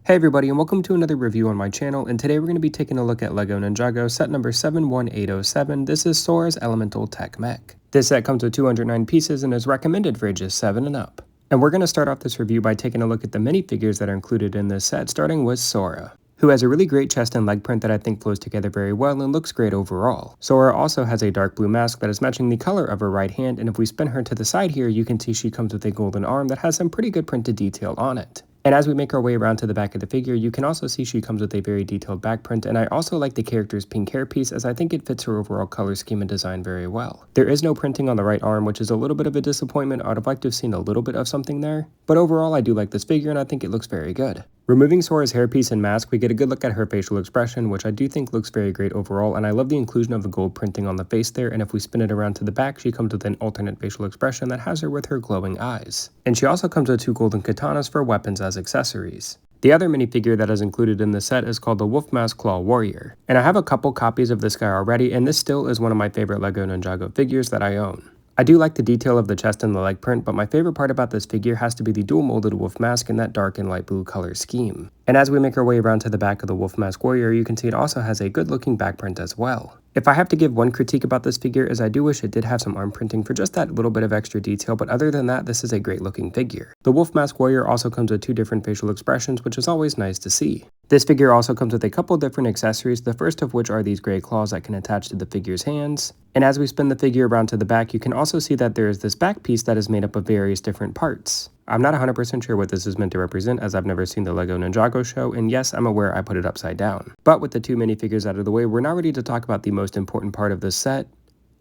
Hey everybody, and welcome to another review on my channel, and today we're going to be taking a look at LEGO Ninjago set number 71807. This is Sora's Elemental Tech Mech. This set comes with 209 pieces and is recommended for ages 7 and up. And we're going to start off this review by taking a look at the minifigures that are included in this set, starting with Sora, who has a really great chest and leg print that I think flows together very well and looks great overall. Sora also has a dark blue mask that is matching the color of her right hand, and if we spin her to the side here, you can see she comes with a golden arm that has some pretty good printed detail on it. And as we make our way around to the back of the figure, you can also see she comes with a very detailed back print, and I also like the character's pink hairpiece as I think it fits her overall color scheme and design very well. There is no printing on the right arm, which is a little bit of a disappointment. I would have liked to have seen a little bit of something there, but overall I do like this figure and I think it looks very good. Removing Sora's hairpiece and mask, we get a good look at her facial expression, which I do think looks very great overall, and I love the inclusion of the gold printing on the face there, and if we spin it around to the back, she comes with an alternate facial expression that has her with her glowing eyes. And she also comes with two golden katanas for weapons as accessories. The other minifigure that is included in the set is called the Wolf Mask Claw Warrior, and I have a couple copies of this guy already, and this still is one of my favorite LEGO Ninjago figures that I own. I do like the detail of the chest and the leg print, but my favorite part about this figure has to be the dual molded wolf mask and that dark and light blue color scheme. And as we make our way around to the back of the Wolf Mask Warrior, you can see it also has a good looking back print as well. If I have to give one critique about this figure, is I do wish it did have some arm printing for just that little bit of extra detail, but other than that, this is a great looking figure. The Wolf Mask Warrior also comes with two different facial expressions, which is always nice to see. This figure also comes with a couple different accessories, the first of which are these gray claws that can attach to the figure's hands. And as we spin the figure around to the back, you can also see that there is this back piece that is made up of various different parts. I'm not 100% sure what this is meant to represent, as I've never seen the LEGO Ninjago show, and yes, I'm aware I put it upside down. But with the two minifigures out of the way, we're now ready to talk about the most important part of this set,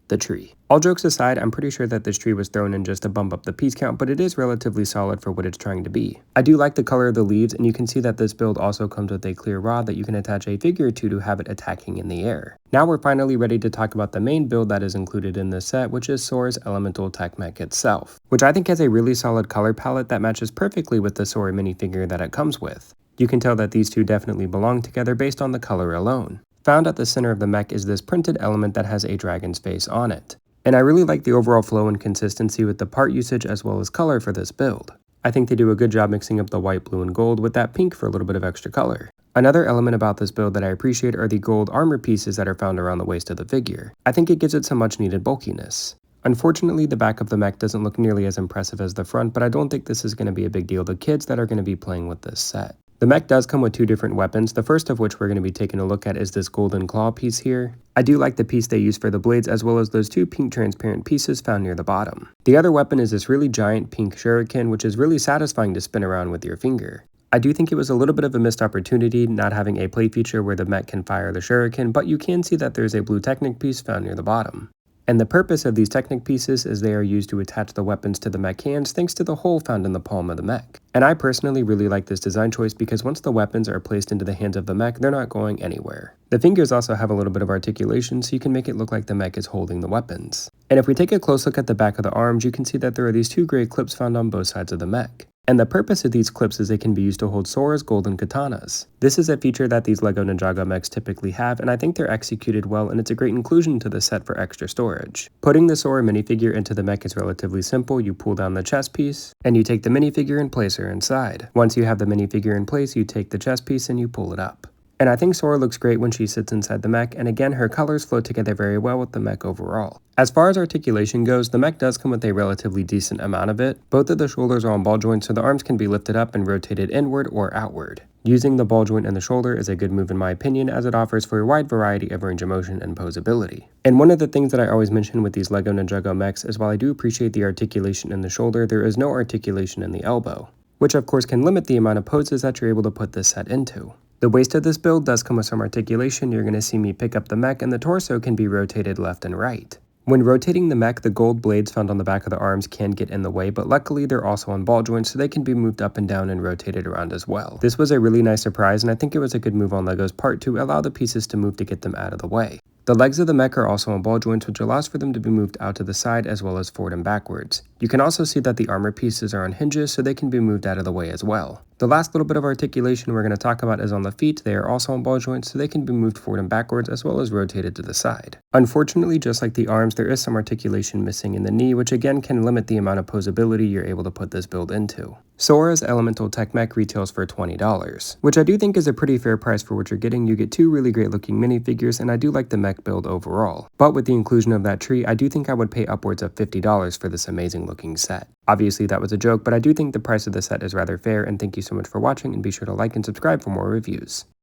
the tree. All jokes aside, I'm pretty sure that this tree was thrown in just to bump up the piece count, but it is relatively solid for what it's trying to be. I do like the color of the leaves, and you can see that this build also comes with a clear rod that you can attach a figure to have it attacking in the air. Now we're finally ready to talk about the main build that is included in this set, which is Sora's Elemental Tech Mech itself, which I think has a really solid color palette that matches perfectly with the Sora minifigure that it comes with. You can tell that these two definitely belong together based on the color alone. Found at the center of the mech is this printed element that has a dragon's face on it. And I really like the overall flow and consistency with the part usage as well as color for this build. I think they do a good job mixing up the white, blue, and gold with that pink for a little bit of extra color. Another element about this build that I appreciate are the gold armor pieces that are found around the waist of the figure. I think it gives it some much needed bulkiness. Unfortunately, the back of the mech doesn't look nearly as impressive as the front, but I don't think this is going to be a big deal to kids that are going to be playing with this set. The mech does come with two different weapons, the first of which we're going to be taking a look at is this golden claw piece here. I do like the piece they use for the blades as well as those two pink transparent pieces found near the bottom. The other weapon is this really giant pink shuriken, which is really satisfying to spin around with your finger. I do think it was a little bit of a missed opportunity not having a play feature where the mech can fire the shuriken, but you can see that there's a blue Technic piece found near the bottom. And the purpose of these Technic pieces is they are used to attach the weapons to the mech hands thanks to the hole found in the palm of the mech. And I personally really like this design choice because once the weapons are placed into the hands of the mech, they're not going anywhere. The fingers also have a little bit of articulation so you can make it look like the mech is holding the weapons. And if we take a close look at the back of the arms, you can see that there are these two gray clips found on both sides of the mech. And the purpose of these clips is they can be used to hold Sora's golden katanas. This is a feature that these LEGO Ninjago mechs typically have, and I think they're executed well, and it's a great inclusion to the set for extra storage. Putting the Sora minifigure into the mech is relatively simple. You pull down the chest piece, and you take the minifigure and place her inside. Once you have the minifigure in place, you take the chest piece and you pull it up. And I think Sora looks great when she sits inside the mech, and again, her colors flow together very well with the mech overall. As far as articulation goes, the mech does come with a relatively decent amount of it. Both of the shoulders are on ball joints, so the arms can be lifted up and rotated inward or outward. Using the ball joint in the shoulder is a good move in my opinion, as it offers for a wide variety of range of motion and posability. And one of the things that I always mention with these LEGO Ninjago mechs is while I do appreciate the articulation in the shoulder, there is no articulation in the elbow, which of course can limit the amount of poses that you're able to put this set into. The waist of this build does come with some articulation. You're going to see me pick up the mech, and the torso can be rotated left and right. When rotating the mech, the gold blades found on the back of the arms can get in the way, but luckily they're also on ball joints so they can be moved up and down and rotated around as well. This was a really nice surprise, and I think it was a good move on LEGO's part to allow the pieces to move to get them out of the way. The legs of the mech are also on ball joints, which allows for them to be moved out to the side as well as forward and backwards. You can also see that the armor pieces are on hinges, so they can be moved out of the way as well. The last little bit of articulation we're going to talk about is on the feet. They are also on ball joints, so they can be moved forward and backwards as well as rotated to the side. Unfortunately, just like the arms, there is some articulation missing in the knee, which again can limit the amount of posability you're able to put this build into. Sora's Elemental Tech Mech retails for $20, which I do think is a pretty fair price for what you're getting. You get two really great looking minifigures, and I do like the mech build overall. But with the inclusion of that tree, I do think I would pay upwards of $50 for this amazing looking set. Obviously that was a joke, but I do think the price of the set is rather fair, and thank you so much for watching, and be sure to like and subscribe for more reviews.